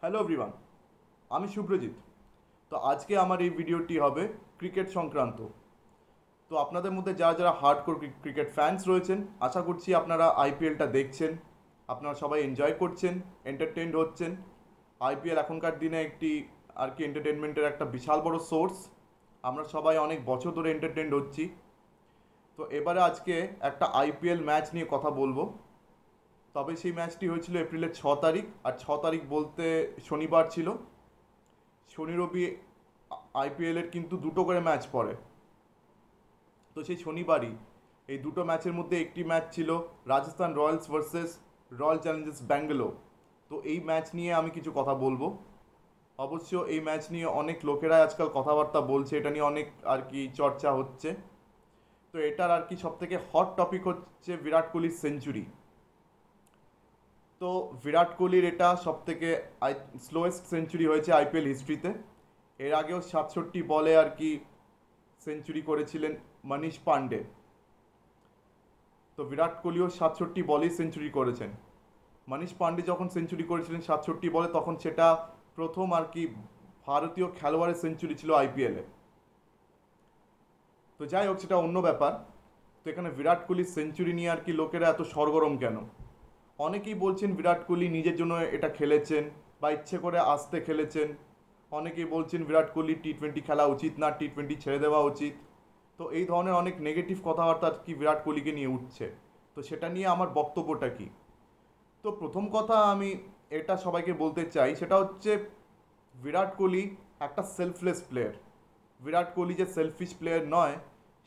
Hello everyone, আমি শুভ্রজিৎ। তো আজকে আমার এই ভিডিওটি হবে ক্রিকেট সংক্রান্ত। তো আপনাদের মধ্যে যারা যারা হার্ডকোর ক্রিকেট ফ্যান্স রয়েছেন, আশা করছি আপনারা আইপিএলটা দেখছেন, আপনারা সবাই এনজয় করছেন, এন্টারটেইনড হচ্ছেন। আইপিএল এখনকার দিনে একটি আর কি এন্টারটেনমেন্টের একটা বিশাল বড় সোর্স। আমরা সবাই অনেক বছর ধরে এন্টারটেইনড হচ্ছি। তো এবারে আজকে একটা আইপিএল ম্যাচ নিয়ে কথা বলবো। তবে সেই ম্যাচটি হয়েছিল এপ্রিলের 6 তারিখ, আর 6 তারিখ বলতে শনিবার ছিল। শনি রবি আইপিএলের কিন্তু দুটো করে ম্যাচ পড়ে। তো সেই শনিবারই এই দুটো ম্যাচের মধ্যে একটি ম্যাচ ছিল Rajasthan Royals versus royal Challengers Bangalore. তো এই ম্যাচ নিয়ে আমি কিছু কথা বলবো। অবশ্য এই ম্যাচ নিয়ে অনেক লোকেরা আজকাল কথাবার্তা বলছে, এটা নিয়ে অনেক আর কি চর্চা হচ্ছে। তো এটার আর কি সব থেকে হট টপিক হচ্ছে বিরাট কোহলির সেঞ্চুরি। তো বিরাট কোহলির এটা সব থেকে স্লোয়েস্ট সেঞ্চুরি হয়েছে আইপিএল হিস্ট্রিতে। এর আগেও 67 বলে আর কি সেঞ্চুরি করেছিলেন মনীষ পান্ডে। তো বিরাট কোহলিও 67 বলেই সেঞ্চুরি করেছেন। মনীষ পান্ডে যখন সেঞ্চুরি করেছিলেন 67 বলে, তখন সেটা প্রথম আর কি ভারতীয় খেলোয়াড়ের সেঞ্চুরি ছিল আইপিএলে। তো যাই হোক, সেটা অন্য ব্যাপার। তো এখানে বিরাট কোহলির সেঞ্চুরি নিয়ে আর কি লোকেরা এত সরগরম কেন? অনেকেই বলছেন বিরাট কোহলি নিজের জন্য এটা খেলেছেন বা ইচ্ছে করে আসতে খেলেছেন। অনেকেই বলছেন বিরাট কোহলি টি-20 খেলা উচিত না, টি-20 ছেড়ে দেওয়া উচিত। তো এই ধরনের অনেক নেগেটিভ কথাবার্তা কি বিরাট কোহলিকে নিয়ে উঠছে। তো সেটা নিয়ে আমার বক্তব্যটা কি? তো প্রথম কথা আমি এটা সবাইকে বলতে চাই, সেটা হচ্ছে বিরাট কোহলি একটা সেলফলেস প্লেয়ার। বিরাট কোহলি যে সেলফিশ প্লেয়ার নয়,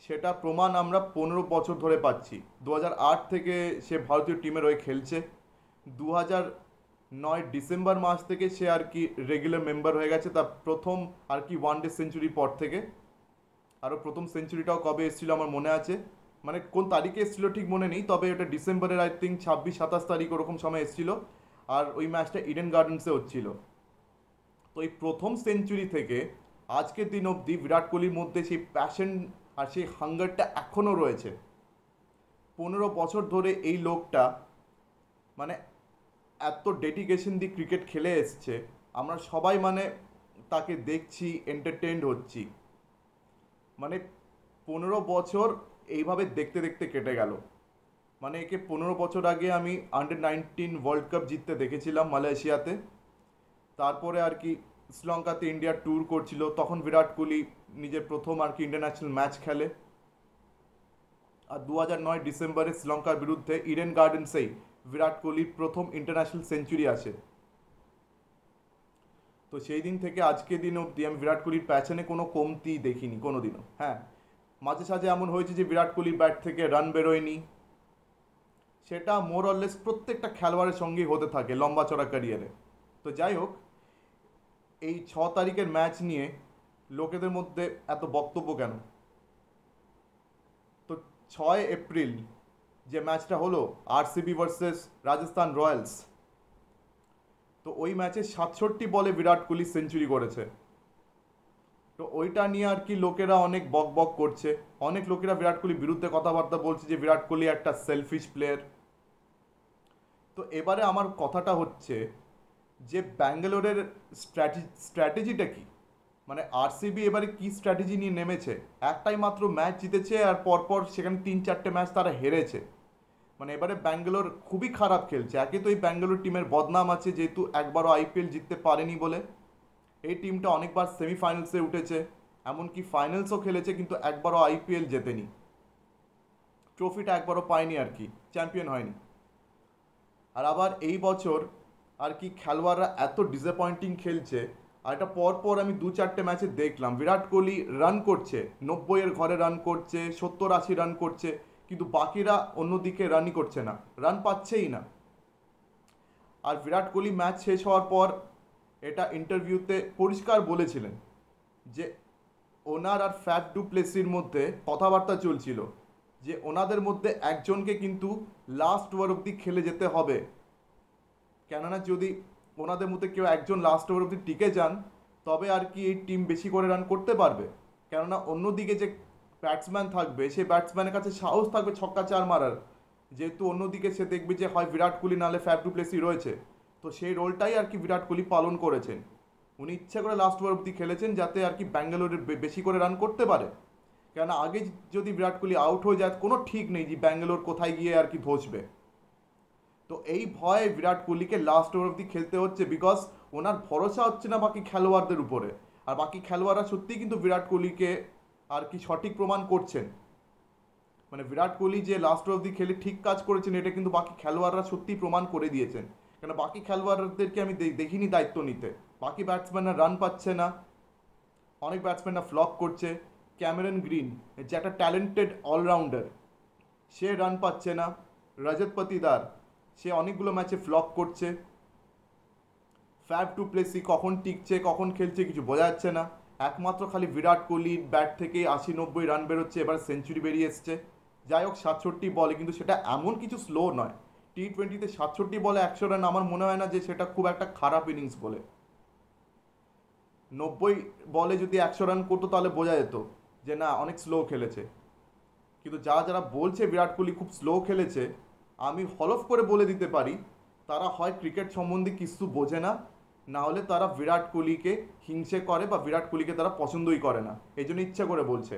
সেটা প্রমাণ আমরা 15 বছর ধরে পাচ্ছি। 2008 থেকে সে ভারতীয় টিমের হয়ে খেলছে। 2009 ডিসেম্বর মাস থেকে সে আর কি রেগুলার মেম্বার হয়ে গেছে, তার প্রথম আর কি ওয়ানডে সেঞ্চুরির পর থেকে। আরও প্রথম সেঞ্চুরিটাও কবে এসেছিল আমার মনে আছে, মানে কোন তারিখে এসেছিল ঠিক মনে নেই, তবে ওটা ডিসেম্বরের আই থিঙ্ক 26-27 তারিখ ওরকম সময় এসেছিল। আর ওই ম্যাচটা ইডেন গার্ডেন্সে হচ্ছিল। তো এই প্রথম সেঞ্চুরি থেকে আজকের দিন অবধি বিরাট কোহলির মধ্যে সেই প্যাশন আর সেই হাঙ্গারটা এখনও রয়েছে। 15 বছর ধরে এই লোকটা মানে এত ডেডিকেশন দিয়ে ক্রিকেট খেলে এসছে। আমরা সবাই মানে তাকে দেখছি, এন্টারটেইনড হচ্ছি। মানে 15 বছর এইভাবে দেখতে দেখতে কেটে গেল। মানে একে 15 বছর আগে আমি আন্ডার 19 ওয়ার্ল্ড কাপ জিততে দেখেছিলাম মালয়েশিয়াতে। তারপরে আর কি শ্রীলঙ্কাতে ইন্ডিয়া ট্যুর করছিল, তখন বিরাট কোহলি নিজের প্রথম আর কি ইন্টারন্যাশনাল ম্যাচ খেলে। আর 2009 ডিসেম্বরে শ্রীলঙ্কার বিরুদ্ধে ইডেন গার্ডেন্সেই বিরাট কোহলির প্রথম ইন্টারন্যাশনাল সেঞ্চুরি আসে। তো সেই দিন থেকে আজকের দিন অবধি আমি বিরাট কোহলির প্যাশনে কোনো কমতি দেখিনি কোনো দিনও। হ্যাঁ, মাঝে সাঝে এমন হয়েছে যে বিরাট কোহলির ব্যাট থেকে রান বেরোয়নি, সেটা মোর অরলেস প্রত্যেকটা খেলোয়াড়ের সঙ্গেই হতে থাকে লম্বা চড়া ক্যারিয়ারে। তো যাই হোক, এই 6 তারিখের ম্যাচ নিয়ে লোকেদের মধ্যে এত বক্তব্য কেন? তো 6 এপ্রিল যে ম্যাচটা হলো আরসিবি ভার্সেস রাজস্থান রয়্যালস, তো ওই ম্যাচে 67 বলে বিরাট কোহলি সেঞ্চুরি করেছে। তো ওইটা নিয়ে আর কি লোকেরা অনেক বক বক করছে। অনেক লোকেরা বিরাট কোহলির বিরুদ্ধে কথাবার্তা বলছে যে বিরাট কোহলি একটা সেলফিশ প্লেয়ার। তো এবারে আমার কথাটা হচ্ছে যে ব্যাঙ্গালোরের স্ট্র্যাটেজিটা কি? মানে আরসিবি এবারে কি স্ট্র্যাটেজি নিয়ে নেমেছে? একটাই মাত্র ম্যাচ জিতেছে, আর পরপর সেখানে 3-4টে ম্যাচ তারা হেরেছে। মানে এবারে ব্যাঙ্গালোর খুবই খারাপ খেলছে। একে তো এই ব্যাঙ্গালোর টিমের বদনাম আছে, যেহেতু একবারও আইপিএল জিততে পারেনি বলে। এই টিমটা অনেকবার সেমিফাইনালসে উঠেছে, এমনকি ফাইনালসও খেলেছে, কিন্তু একবারও আইপিএল জেতেনি। ট্রফিটা একবারও পায়নি আর কি, চ্যাম্পিয়ন হয়নি। আর আবার এই বছর আর কি খেলোয়াড়রা এত ডিসঅ্যাপয়েন্টিং খেলছে। আর এটা পরপর আমি 2-4টে ম্যাচে দেখলাম বিরাট কোহলি রান করছে, 90-এর ঘরে রান করছে, 70-80 রান করছে, কিন্তু বাকিরা অন্যদিকে রানই করছে না, রান পাচ্ছেই না। আর বিরাট কোহলি ম্যাচ শেষ হওয়ার পর এটা ইন্টারভিউতে পরিষ্কার বলেছিলেন যে ওনার আর ফ্যাফ ডু প্লেসির মধ্যে কথাবার্তা চলছিল যে ওনাদের মধ্যে একজনকে কিন্তু লাস্ট ওভার অবধি খেলে যেতে হবে। কেননা যদি ওনাদের মধ্যে কেউ একজন লাস্ট ওভার অবধি টিকে যান, তবে আর কি এই টিম বেশি করে রান করতে পারবে। কেননা অন্যদিকে যে ব্যাটসম্যান থাকবে, সেই ব্যাটসম্যানের কাছে সাহস থাকবে ছক্কা চার মারার, যেহেতু অন্যদিকে সে দেখবে যে হয় বিরাট কোহলি নাহলে ফ্যাফ ডু প্লেসি রয়েছে। তো তো সেই রোলটাই আর কি বিরাট কোহলি পালন করেছেন। উনি ইচ্ছা করে লাস্ট ওভার অব্দি খেলেছেন যাতে আর কি ব্যাঙ্গালোরের বেশি করে রান করতে পারে। কেন আগে যদি বিরাট কোহলি আউট হয়ে যায় কোনো ঠিক নেই যে ব্যাঙ্গালোর কোথায় গিয়ে আর কি ধসবে। তো এই ভয়ে বিরাট কোহলিকে লাস্ট ওভার অব্দি খেলতে হচ্ছে, বিকজ ওনার ভরসা হচ্ছে না বাকি খেলোয়াড়দের উপরে। আর বাকি খেলোয়াড়রা সত্যিই কিন্তু বিরাট কোহলিকে আর কি সঠিক প্রমাণ করছেন, মানে বিরাট কোহলি যে লাস্ট অব্দি খেলে ঠিক কাজ করেছেন এটা কিন্তু বাকি খেলোয়াড়রা সত্যিই প্রমাণ করে দিয়েছেন। কেন বাকি খেলোয়াড়দেরকে আমি দেখিনি দায়িত্ব নিতে। বাকি ব্যাটসম্যানরা রান পাচ্ছে না, অনেক ব্যাটসম্যানরা ফ্লপ করছে। ক্যামেরন গ্রিন যে একটা ট্যালেন্টেড অলরাউন্ডার, সে রান পাচ্ছে না। রজত পাতিদার সে অনেকগুলো ম্যাচে ফ্লপ করছে। ফ্যাব টু প্লেসি কখন টিকছে কখন খেলছে কিছু বোঝা যাচ্ছে না। একমাত্র খালি বিরাট কোহলির ব্যাট থেকে 80-90 রান বেরোচ্ছে, এবার সেঞ্চুরি বেরিয়ে এসছে। যাই হোক 67 বলে, কিন্তু সেটা এমন কিছু স্লো নয়। টি-20তে 67 বলে 100 রান আমার মনে হয় না যে সেটা খুব একটা খারাপ ইনিংস বলে। 90 বলে যদি 100 রান করতো তাহলে বোঝা যেত যে না অনেক স্লো খেলেছে। কিন্তু যারা বলছে বিরাট কোহলি খুব স্লো খেলেছে, আমি হলফ করে বলে দিতে পারি তারা হয় ক্রিকেট সম্বন্ধে কিছু বোঝে না, না হলে তারা বিরাট কোহলিকে হিংসে করে বা বিরাট কোহলিকে তারা পছন্দই করে না, এই জন্য ইচ্ছা করে বলছে।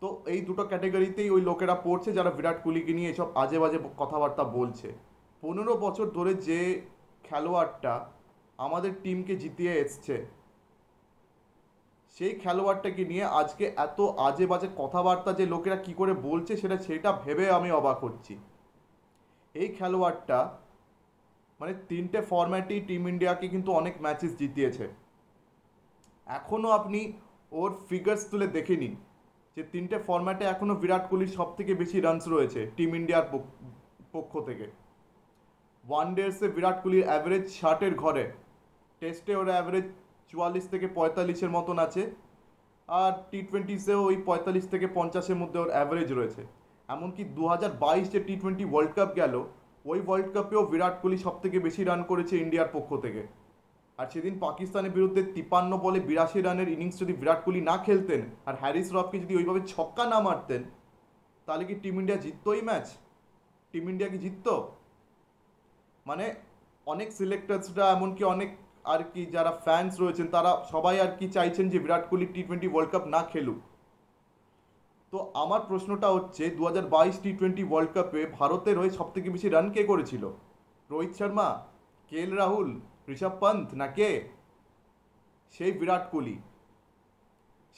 তো এই দুটো ক্যাটাগরিতেই ওই লোকেরা পড়ছে যারা বিরাট কোহলিকে নিয়ে এসব আজে বাজে কথাবার্তা বলছে। 15 বছর ধরে যে খেলোয়াড়টা আমাদের টিমকে জিতিয়ে এসছে, সেই খেলোয়াড়টাকে নিয়ে আজকে এত আজে বাজে কথাবার্তা যে লোকেরা কি করে বলছে সেটা ভেবে আমি অবাক হচ্ছি। এই খেলোয়াড়টা মানে 3টে ফরম্যাটেই টিম ইন্ডিয়াকে কিন্তু অনেক ম্যাচেস জিতিয়েছে। এখনও আপনি ওর ফিগার্স তুলে দেখে নিন যে 3টে ফরম্যাটে এখনও বিরাট কোহলির সব থেকে বেশি রানস রয়েছে টিম ইন্ডিয়ার পক্ষ থেকে। ওয়ানডেসে বিরাট কোহলির অ্যাভারেজ 60-এর ঘরে, টেস্টে ওর অ্যাভারেজ 44 থেকে 45-এর মতন আছে, আর টি-20সেও ওই 45 থেকে 50-এর মধ্যে ওর অ্যাভারেজ রয়েছে। এমনকি 2022 যে টি-20 ওয়ার্ল্ড কাপ গেল, ওই ওয়ার্ল্ড কাপেও বিরাট কোহলি সব থেকে বেশি রান করেছে ইন্ডিয়ার পক্ষ থেকে। আর সেদিন পাকিস্তানের বিরুদ্ধে 53 বলে 82 রানের ইনিংস যদি বিরাট কোহলি না খেলতেন আর হ্যারিস রফকে যদি ওইভাবে ছক্কা না মারতেন, তাহলে কি টিম ইন্ডিয়া জিততো এই ম্যাচ? টিম ইন্ডিয়া কি জিততো? মানে অনেক সিলেক্টার্সরা এমনকি অনেক আর কি যারা ফ্যান্স রয়েছেন তারা সবাই আর কি চাইছেন যে বিরাট কোহলি টি-20 ওয়ার্ল্ড কাপ না খেলুক। তো আমার প্রশ্নটা হচ্ছে 2022 টি-20 ওয়ার্ল্ড কাপে ভারতের হয়ে সব থেকে বেশি রান কে করেছিল? রোহিত শর্মা, কেএল রাহুল, ঋষভ পন্থ না কে? সেই বিরাট কোহলি।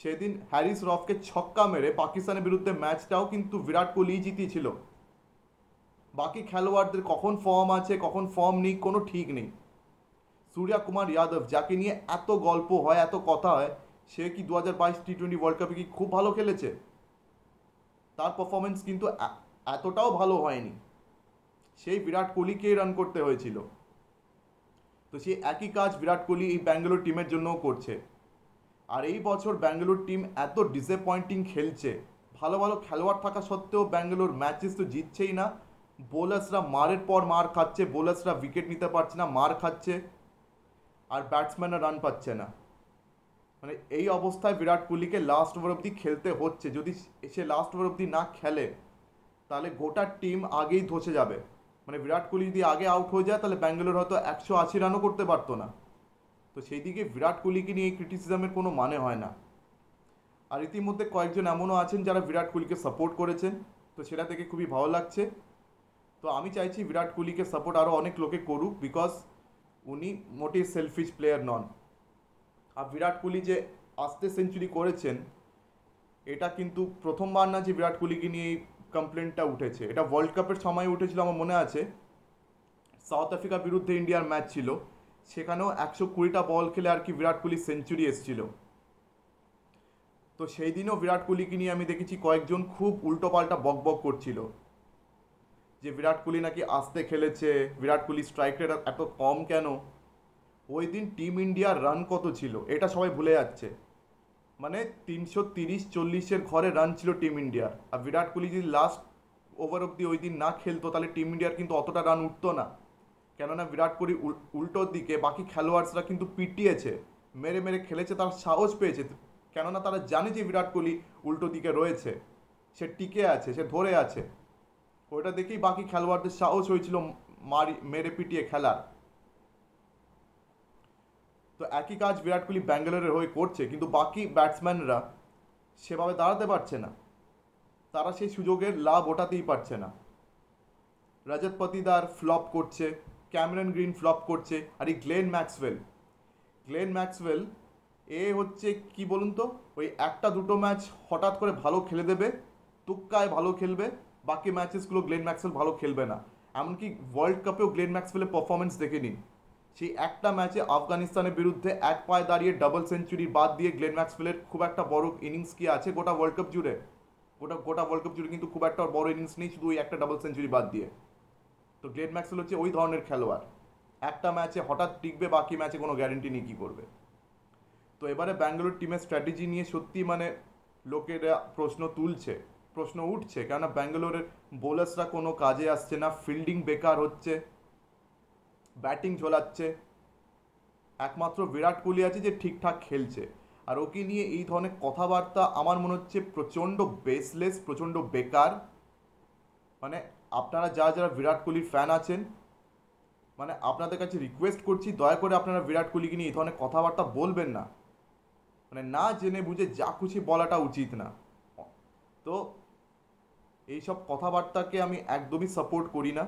সেদিন হ্যারিস রফকে ছক্কা মেরে পাকিস্তানের বিরুদ্ধে ম্যাচটাও কিন্তু বিরাট কোহলিই জিতিয়েছিল। বাকি খেলোয়াড়দের কখন ফর্ম আছে কখন ফর্ম নেই কোনো ঠিক নেই। সূর্যা কুমার যাদব যাকে নিয়ে এত গল্প হয় এত কথা হয়, সে কি 2022 টি-20 ওয়ার্ল্ড কাপে কি খুব ভালো খেলেছে? তার পারফরমেন্স কিন্তু এতটাও ভালো হয়নি। সেই বিরাট কোহলিকেই রান করতে হয়েছিল। তো সেই একই কাজ বিরাট কোহলি এই ব্যাঙ্গালোর টিমের জন্যও করছে। আর এই বছর ব্যাঙ্গালোর টিম এত ডিসঅ্যাপয়েন্টিং খেলছে, ভালো ভালো খেলোয়াড় থাকা সত্ত্বেও ব্যাঙ্গালোর ম্যাচেস তো জিতছেই না। বোলার্সরা মারের পর মার খাচ্ছে, বোলার্সরা উইকেট নিতে পারছে না, মার খাচ্ছে, আর ব্যাটসম্যানরা রান পাচ্ছে না। মানে এই অবস্থায় বিরাট কোহলিকে লাস্ট ওভার অবধি খেলতে হচ্ছে। যদি সে লাস্ট ওভার অবধি না খেলে তাহলে গোটা টিম আগেই ধসে যাবে। মানে বিরাট কোহলি যদি আগে আউট হয়ে যায় তাহলে ব্যাঙ্গালোর হয়তো 180 রানও করতে পারতো না। তো সেই দিকে বিরাট কোহলিকে নিয়ে এই ক্রিটিসিজমের কোনো মানে হয় না। আর ইতিমধ্যে কয়েকজন এমনও আছেন যারা বিরাট কোহলিকে সাপোর্ট করেছেন, তো সেটা থেকে খুবই ভালো লাগছে। তো আমি চাইছি বিরাট কোহলিকে সাপোর্ট আরও অনেক লোকে করুক, বিকজ উনি মোটেই সেলফিশ প্লেয়ার নন। আর বিরাট কোহলি যে আস্তে সেঞ্চুরি করেছেন, এটা কিন্তু প্রথমবার না যে বিরাট কোহলিকে নিয়ে এই কমপ্লেনটা উঠেছে। এটা ওয়ার্ল্ড কাপের সময় উঠেছিল, আমার মনে আছে সাউথ আফ্রিকার বিরুদ্ধে ইন্ডিয়ার ম্যাচ ছিল, সেখানেও 120টা বল খেলে আর কি বিরাট কোহলি সেঞ্চুরি এসেছিল। তো সেই দিনও বিরাট কোহলিকে নিয়ে আমি দেখেছি কয়েকজন খুব উল্টোপাল্টা বকবক করছিল যে বিরাট কোহলি নাকি আস্তে খেলেছে, বিরাট কোহলি স্ট্রাইক রেট এত কম কেন। ওই দিন টিম ইন্ডিয়ার রান কত ছিল এটা সবাই ভুলে যাচ্ছে। মানে 330-40-এর ঘরে রান ছিল টিম ইন্ডিয়ার। আর বিরাট কোহলি যদি লাস্ট ওভার অব্দি ওই দিন না খেলতো তাহলে টিম ইন্ডিয়ার কিন্তু অতটা রান উঠতো না। কেননা বিরাট কোহলি উল্টোর দিকে বাকি খেলোয়াড়সরা কিন্তু পিটিয়েছে, মেরে মেরে খেলেছে, তার সাহস পেয়েছে। কেননা তারা জানে যে বিরাট কোহলি উল্টো দিকে রয়েছে, সে টিকে আছে, সে ধরে আছে। ওইটা দেখেই বাকি খেলোয়াড়দের সাহস হয়েছিল মেরে পিটিয়ে খেলার। তো একই কাজ বিরাট কোহলি ব্যাঙ্গালোরের হয়ে করছে, কিন্তু বাকি ব্যাটসম্যানরা সেভাবে দাঁড়াতে পারছে না, তারা সেই সুযোগের লাভ ওঠাতেই পারছে না। রজত পাতিদার ফ্লপ করছে, ক্যামেরন গ্রিন ফ্লপ করছে, আর এই গ্লেন ম্যাক্সওয়েল হচ্ছে কি বলুন তো, ওই একটা দুটো ম্যাচ হঠাৎ করে ভালো খেলে দেবে, তুক্কায় ভালো খেলবে, বাকি ম্যাচেসগুলো গ্লেন ম্যাক্সওয়েল ভালো খেলবে না। এমনকি ওয়ার্ল্ড কাপেও গ্লেন ম্যাক্সওয়েলের পারফরমেন্স দেখে নিন, সেই একটা ম্যাচে আফগানিস্তানের বিরুদ্ধে এক পায়ে দাঁড়িয়ে ডাবল সেঞ্চুরি বাদ দিয়ে গ্লেন ম্যাক্সওয়েলের খুব একটা বড় ইনিংস কি আছে গোটা ওয়ার্ল্ড কাপ জুড়ে? গোটা ওয়ার্ল্ড কাপ জুড়ে কিন্তু খুব একটা বড় ইনিংস নেই, শুধু ওই একটা ডাবল সেঞ্চুরি বাদ দিয়ে। তো গ্লেন ম্যাক্সওয়েল হচ্ছে ওই ধরনের খেলোয়াড়, একটা ম্যাচে হঠাৎ টিকবে, বাকি ম্যাচে কোনো গ্যারেন্টি নেই কী করবে। তো এবারে ব্যাঙ্গালোর টিমের স্ট্র্যাটেজি নিয়ে সত্যি মানে লোকেরা প্রশ্ন উঠছে, কেননা ব্যাঙ্গালোরের বোলার্সরা কোনো কাজে আসছে না, ফিল্ডিং বেকার হচ্ছে, ব্যাটিং ঝোলাচ্ছে। একমাত্র বিরাট কোহলি আছে যে ঠিকঠাক খেলছে, আর ওকে নিয়ে এই ধরনের কথাবার্তা আমার মনে হচ্ছে প্রচণ্ড বেসলেস, প্রচণ্ড বেকার। মানে আপনারা যারা বিরাট কোহলির ফ্যান আছেন, মানে আপনাদের কাছে রিকোয়েস্ট করছি, দয়া করে আপনারা বিরাট কোহলিকে নিয়ে এই ধরনের কথাবার্তা বলবেন না। মানে না জেনে বুঝে যা খুশি বলাটা উচিত না। তো এইসব কথাবার্তাকে আমি একদমই সাপোর্ট করি না,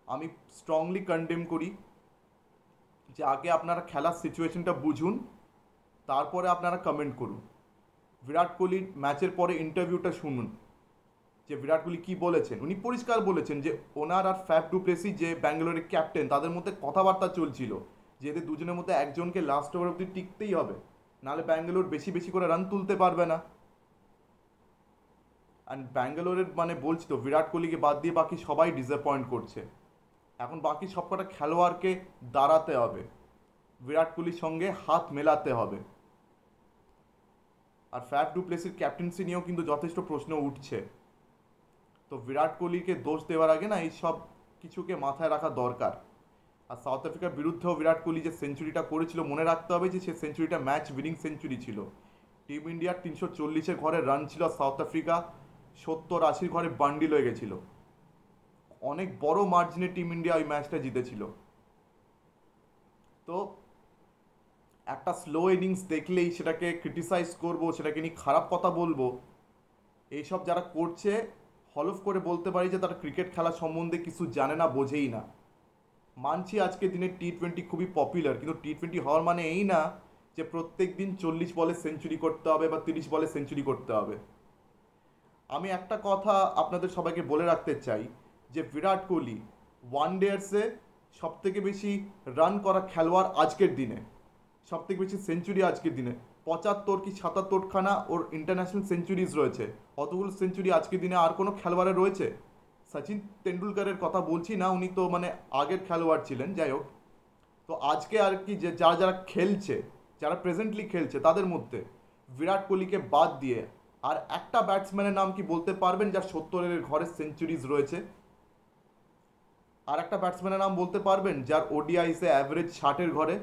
আমি স্ট্রংলি কন্ডেম করি যে আগে আপনারা খেলার সিচুয়েশনটা বুঝুন, তারপরে আপনারা কমেন্ট করুন। বিরাট কোহলির ম্যাচের পরে ইন্টারভিউটা শুনুন, যে বিরাট কোহলি কী বলেছেন। উনি পরিষ্কার বলেছেন যে ওনার আর ফ্যাফ ডু প্লেসি যে ব্যাঙ্গালোরের ক্যাপ্টেন, তাদের মধ্যে কথাবার্তা চলছিল যে এদের দুজনের মধ্যে একজনকে লাস্ট ওভার অব্দি টিকতেই হবে, নাহলে ব্যাঙ্গালোর বেশি বেশি করে রান তুলতে পারবে না। অ্যান্ড ব্যাঙ্গালোরের মানে বলছি তো, বিরাট কোহলিকে বাদ দিয়ে বাকি সবাই ডিসঅ্যাপয়েন্ট করছে। এখন বাকি সবকটা খেলোয়াড়কে দাঁড়াতে হবে, বিরাট কোহলির সঙ্গে হাত মেলাতে হবে। আর ফ্যাফ ডু প্লেসির ক্যাপ্টেন্সি নিয়েও কিন্তু যথেষ্ট প্রশ্ন উঠছে। তো বিরাট কোহলিকে দোষ দেওয়ার আগে না এই সব কিছুকে মাথায় রাখা দরকার। আর সাউথ আফ্রিকার বিরুদ্ধেও বিরাট কোহলি যে সেঞ্চুরিটা করেছিল, মনে রাখতে হবে যে সে সেঞ্চুরিটা ম্যাচ উইনিং সেঞ্চুরি ছিল। টিম ইন্ডিয়ার 340-এর ঘরে রান ছিল, আর সাউথ আফ্রিকা 70-80-র ঘরে বান্ডিল হয়ে গেছিল। অনেক বড় মার্জিনে টিম ইন্ডিয়া ওই ম্যাচটা জিতেছিল। তো একটা স্লো ইনিংস দেখলেই সেটাকে ক্রিটিসাইজ করব, সেটাকে নিয়ে খারাপ কথা বলবো, এইসব যারা করছে হলফ করে বলতে পারি যে তারা ক্রিকেট খেলা সম্বন্ধে কিছু জানে না, বোঝেই না। মানছি আজকের দিনে টি-20 খুবই পপুলার, কিন্তু টি-20 হওয়ার মানে এই না যে প্রত্যেক দিন 40 বলে সেঞ্চুরি করতে হবে বা 30 বলে সেঞ্চুরি করতে হবে। আমি একটা কথা আপনাদের সবাইকে বলে রাখতে চাই যে বিরাট কোহলি ওয়ানডেয়ার্সে সবথেকে বেশি রান করা খেলোয়াড় আজকের দিনে, সবথেকে বেশি সেঞ্চুরি আজকের দিনে 75 কি 77খানা ওর ইন্টারন্যাশনাল সেঞ্চুরিজ রয়েছে। অতগুলো সেঞ্চুরি আজকের দিনে আর কোনো খেলোয়াড়ের রয়েছে? সচিন তেন্ডুলকারের কথা বলছি না, উনি তো মানে আগের খেলোয়াড় ছিলেন, যাই হোক। তো আজকে আর কি যে যারা খেলছে, যারা প্রেজেন্টলি খেলছে, তাদের মধ্যে বিরাট কোহলিকে বাদ দিয়ে আর একটা ব্যাটসম্যানের নাম কি বলতে পারবেন যার 70-এর ঘরে সেঞ্চুরিজ রয়েছে? আর একটা ব্যাটসম্যানের নাম বলতে পারবেন যার ওডিআইসে অ্যাভারেজ 60-এর ঘরে?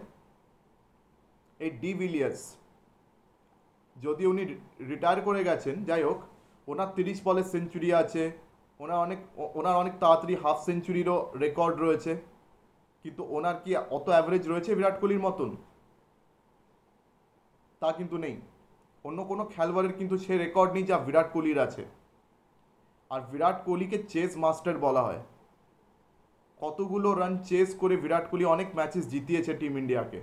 এই ডি ভিলিয়ার্স, যদি উনি রিটায়ার করে গেছেন, যাই হোক, ওনার 30 বলে সেঞ্চুরি আছে, ওনার অনেক তাড়াতাড়ি হাফ সেঞ্চুরিরও রেকর্ড রয়েছে, কিন্তু ওনার কি অত অ্যাভারেজ রয়েছে বিরাট কোহলির মতন? তা কিন্তু নেই। অন্য কোনো খেলোয়াড়ের কিন্তু সে রেকর্ড নেই যা বিরাট কোহলির আছে। আর বিরাট কোহলিকে চেস মাস্টার বলা হয়। কতগুলো রান চেস করে বিরাট কোহলি অনেক ম্যাচেস জিতিয়েছে টিম ইন্ডিয়াকে।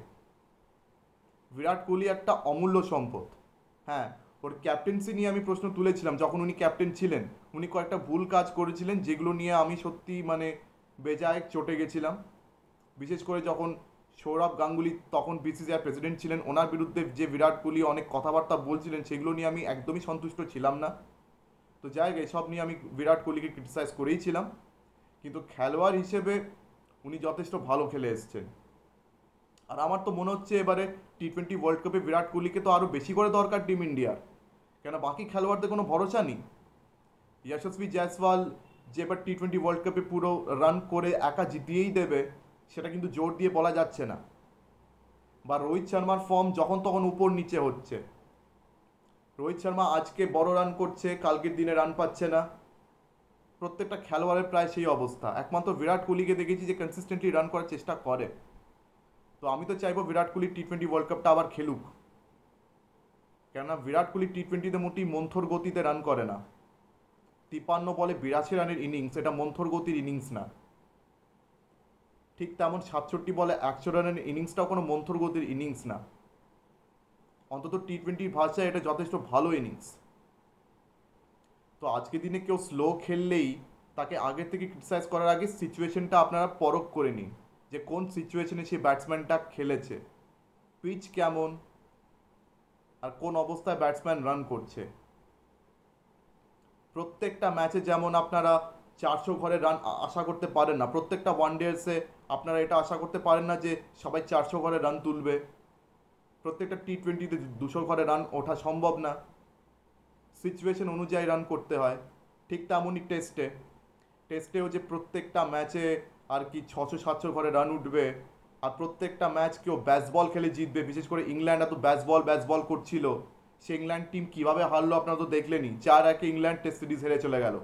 বিরাট কোহলি একটা অমূল্য সম্পদ। হ্যাঁ, ওর ক্যাপ্টেন্সি নিয়ে আমি প্রশ্ন তুলেছিলাম যখন উনি ক্যাপ্টেন ছিলেন। উনি কয়েকটা ভুল কাজ করেছিলেন যেগুলো নিয়ে আমি সত্যি মানে বেজায় চটে গেছিলাম। বিশেষ করে যখন সৌরভ গাঙ্গুলি তখন বিসিসিআই প্রেসিডেন্ট ছিলেন, ওনার বিরুদ্ধে যে বিরাট কোহলি অনেক কথাবার্তা বলছিলেন, সেগুলো নিয়ে আমি একদমই সন্তুষ্ট ছিলাম না। তো যাই হোক, এসব নিয়ে আমি বিরাট কোহলিকে ক্রিটিসাইজ করেইছিলাম, কিন্তু খেলোয়াড় হিসেবে উনি যথেষ্ট ভালো খেলে এসছেন। আর আমার তো মনে হচ্ছে এবারে টি-20 ওয়ার্ল্ড কাপে বিরাট কোহলিকে তো আরও বেশি করে দরকার টিম ইন্ডিয়ার, কেন বাকি খেলোয়াড়দের কোনো ভরসা নেই। যশস্বী জয়সওয়াল যে এবার টি-20 ওয়ার্ল্ড কাপে পুরো রান করে একা জিতিয়েই দেবে, সেটা কিন্তু জোর দিয়ে বলা যাচ্ছে না। বা রোহিত শর্মার ফর্ম যখন তখন উপর নিচে হচ্ছে। রোহিত শর্মা আজকে বড় রান করছে, কালকের দিনে রান পাচ্ছে না। প্রত্যেকটা খেলোয়াড়ের প্রায় সেই অবস্থা। একমাত্র বিরাট কোহলিকে দেখেছি যে কনসিস্টেন্টলি রান করার চেষ্টা করে। তো আমি তো চাইবো বিরাট কোহলি টি-20 ওয়ার্ল্ড কাপটা আবার খেলুক, কেননা বিরাট কোহলি টি-20তে মোটেই মন্থর গতিতে রান করে না। 53 বলে 82 রানের ইনিংস, এটা মন্থর গতির ইনিংস না। ঠিক তেমন 67 বলে 100 রানের ইনিংসটাও কোনো মন্থর গতির ইনিংস না। অন্তত টি-20 ভাষায় এটা যথেষ্ট ভালো ইনিংস। তো আজকের দিনে কেউ স্লো খেললেই তাকে আগের থেকে ক্রিটিসাইজ করার আগে সিচুয়েশনটা আপনারা পরখ করে নিন, যে কোন সিচুয়েশনে সেই ব্যাটসম্যানটা খেলেছে, পিচ কেমন, আর কোন অবস্থায় ব্যাটসম্যান রান করছে। প্রত্যেকটা ম্যাচে যেমন আপনারা 400 ঘরে রান আশা করতে পারেন না, প্রত্যেকটা ওয়ানডেসে আপনারা এটা আশা করতে পারেন না যে সবাই 400 ঘরে রান তুলবে। প্রত্যেকটা টি-20তে 200 ঘরে রান ওঠা সম্ভব না, সিচুয়েশন অনুযায়ী রান করতে হয়। ঠিক তেমনই টেস্টেও যে প্রত্যেকটা ম্যাচে আর কি 600-700 ঘরে রান উঠবে, আর প্রত্যেকটা ম্যাচ কেউ ব্যাসবল খেলে জিতবে। বিশেষ করে ইংল্যান্ড এত ব্যাসবল করছিল, সে ইংল্যান্ড টিম কিভাবে হারলো আপনারা তো দেখলেনই। 4-1 ইংল্যান্ড টেস্ট সিরিজ হেরে চলে গেল।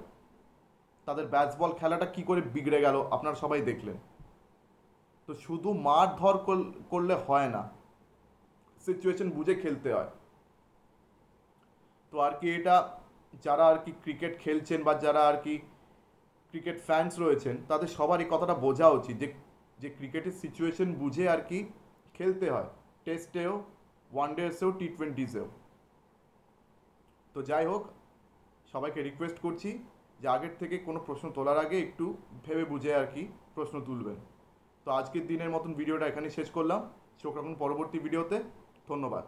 তাদের ব্যাসবল খেলাটা কি করে বিগড়ে গেল আপনারা সবাই দেখলেন। তো শুধু মারধর করলে হয় না, সিচুয়েশন বুঝে খেলতে হয়। তো আর কি এটা যারা আর কি ক্রিকেট খেলছেন বা যারা আর কি ক্রিকেট ফ্যান্স রয়েছেন, তাদের সবারই কথাটা বোঝা উচিত যে যে ক্রিকেটের সিচুয়েশন বুঝে আর কি খেলতে হয়, টেস্টেও, ওয়ানডেসেও, টি-20তেও। তো যাই হোক, সবাইকে রিকোয়েস্ট করছি যে আগের থেকে কোনো প্রশ্ন তোলার আগে একটু ভেবে বুঝে আর কি প্রশ্ন তুলবেন। তো আজকের দিনের মতন ভিডিওটা এখানে শেষ করলাম। চোখ রাখুন পরবর্তী ভিডিওতে। ধন্যবাদ।